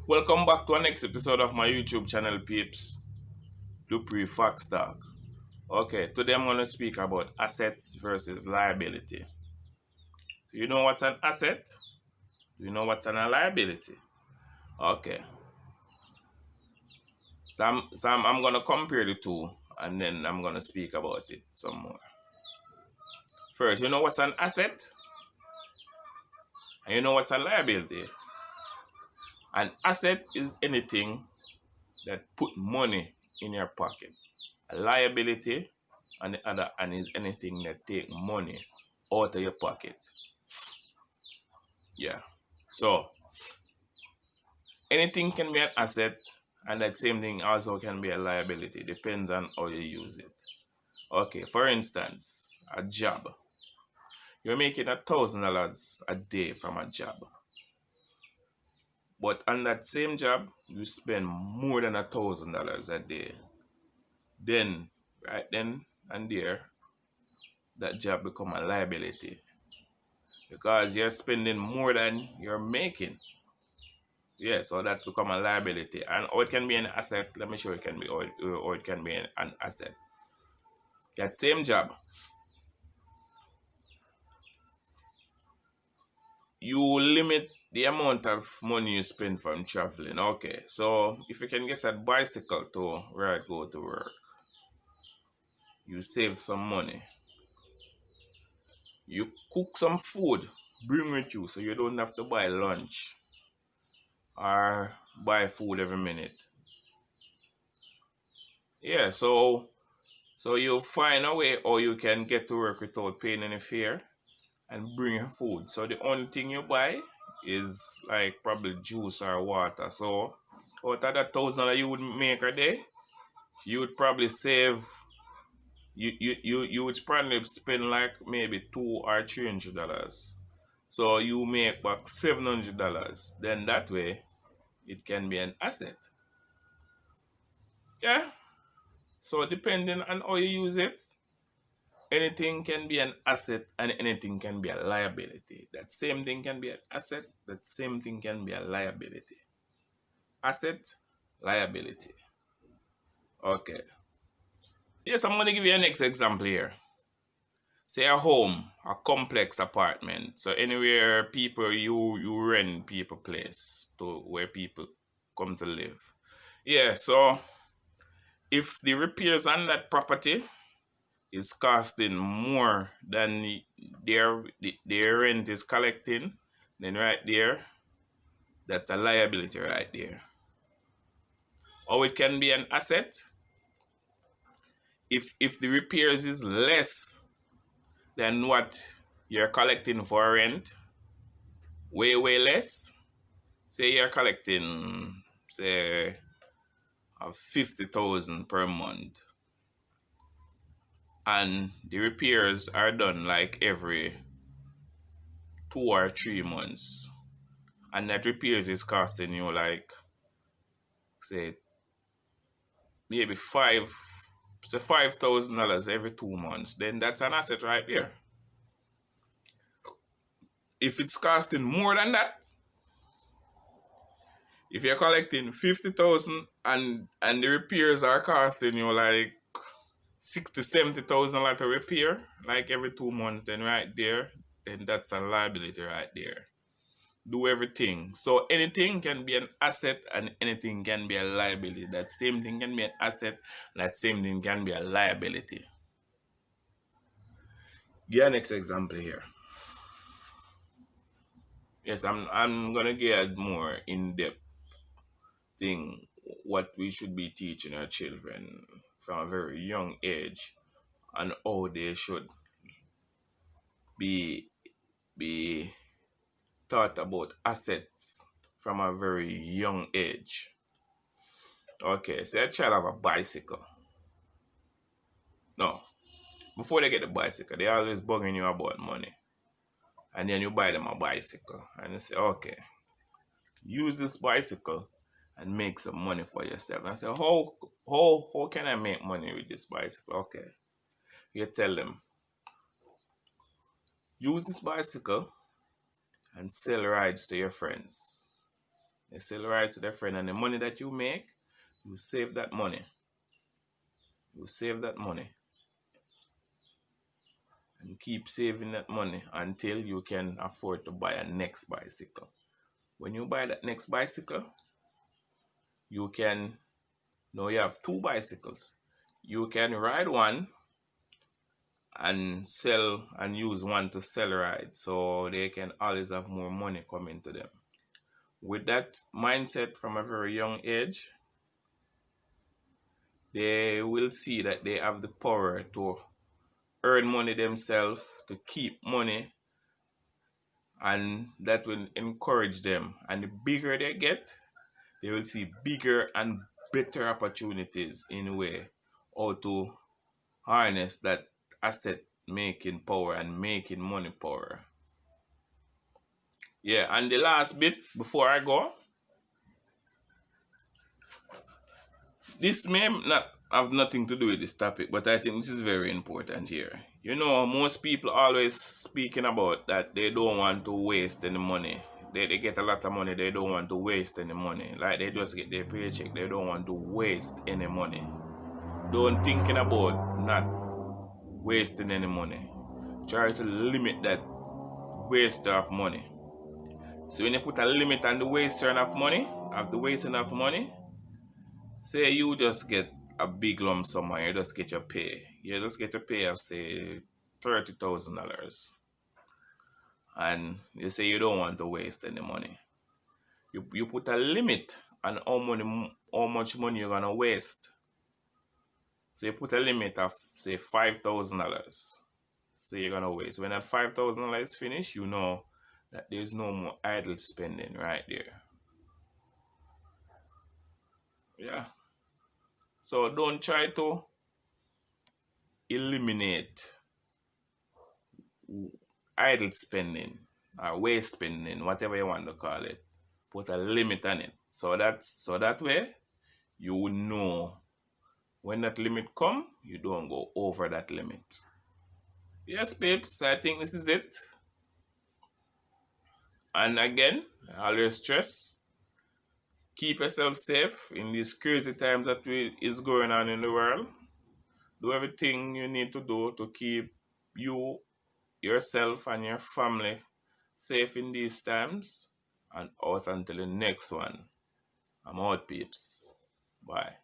Welcome back to our next episode of my YouTube channel, peeps. Dupree Facts Talk. Okay, today I'm going to speak about assets versus liability. So you know what's an asset? You know what's an liability? Okay. So I'm going to compare the two and then I'm going to speak about it some more. First, you know what's an asset? And you know what's a liability? An asset is anything that put money in your pocket. A liability, on the other hand, is anything that take money out of your pocket. Yeah. So anything can be an asset, and that same thing also can be a liability. Depends on how you use it. Okay. For instance, a job. You're making $1,000 a day from a job, but on that same job, you spend more than $1,000 a day. Then, right then and there, that job become a liability because you're spending more than you're making. Yeah, so that become a liability, and or it can be an asset. Let me show you, it can be or it can be an asset. That same job, you limit the amount of money you spend from traveling. Okay, so if you can get that bicycle to ride go to work, you save some money. You cook some food, bring with you, so you don't have to buy lunch or buy food every minute. Yeah, so you find a way or you can get to work without paying any fare and bring your food. So the only thing you buy is like probably juice or water. So out of that thousand that you would make a day, you would probably save you would probably spend like maybe $200 or $300. So you make back $700. Then that way it can be an asset. Yeah. So depending on how you use it, anything can be an asset and anything can be a liability. That same thing can be an asset, that same thing can be a liability. Asset, liability. Okay. Yes, I'm going to give you a next example here. Say a home, a complex apartment. So anywhere people you rent people place to where people come to live. Yeah, so if the repairs on that property is costing more than their rent is collecting, then right there, that's a liability right there. Or it can be an asset if the repairs is less than what you're collecting for rent, way less. Say you're collecting say 50,000 per month, and the repairs are done like every 2 or 3 months, and that repairs is costing you like say maybe $5,000 every 2 months, then that's an asset right there. If it's costing more than that, if you're collecting 50,000 and the repairs are costing you like 60, 70,000 like a repair, like every 2 months, then right there, then that's a liability right there. Do everything. So anything can be an asset and anything can be a liability. That same thing can be an asset, that same thing can be a liability. Give next example here. Yes, I'm gonna get more in depth thing what we should be teaching our children from a very young age and how they should be be taught about assets from a very young age. Okay, so a child have a bicycle. No, before they get the bicycle, they always bugging you about money. And then you buy them a bicycle and you say, okay, use this bicycle and make some money for yourself. And I say, how can I make money with this bicycle? Okay. You tell them, use this bicycle and sell rides to your friends. They sell rides to their friend, and the money that you make, you save that money. You save that money. And keep saving that money until you can afford to buy a next bicycle. When you buy that next bicycle, you can, now you have two bicycles. You can ride one and sell and use one to sell rides, so they can always have more money coming to them. With that mindset from a very young age, they will see that they have the power to earn money themselves, to keep money, and that will encourage them. And the bigger they get, they will see bigger and better opportunities in a way how to harness that asset making power and making money power. Yeah, and the last bit before I go, this may not have nothing to do with this topic, but I think this is very important here. You know, most people always speaking about that they don't want to waste any money. They get a lot of money, they don't want to waste any money. Like they just get their paycheck, they don't want to waste any money. Don't thinking about not wasting any money. Try to limit that waste of money. So when you put a limit on the wasting of money, say you just get a big lump sum and you just get your pay. You just get a pay of say $30,000. And you say you don't want to waste any money. You put a limit on how much money you're gonna waste. So you put a limit of say $5,000. So you're gonna waste. When that $5,000 is finished, you know that there's no more idle spending right there. Yeah. So don't try to eliminate idle spending or waste spending, whatever you want to call it. Put a limit on it. So that way you will know when that limit come, you don't go over that limit. Yes, babes, I think this is it. And again, I always stress, keep yourself safe in these crazy times that is going on in the world. Do everything you need to do to keep you, yourself, and your family safe in these times. And out until the next one. I'm out, peeps. Bye.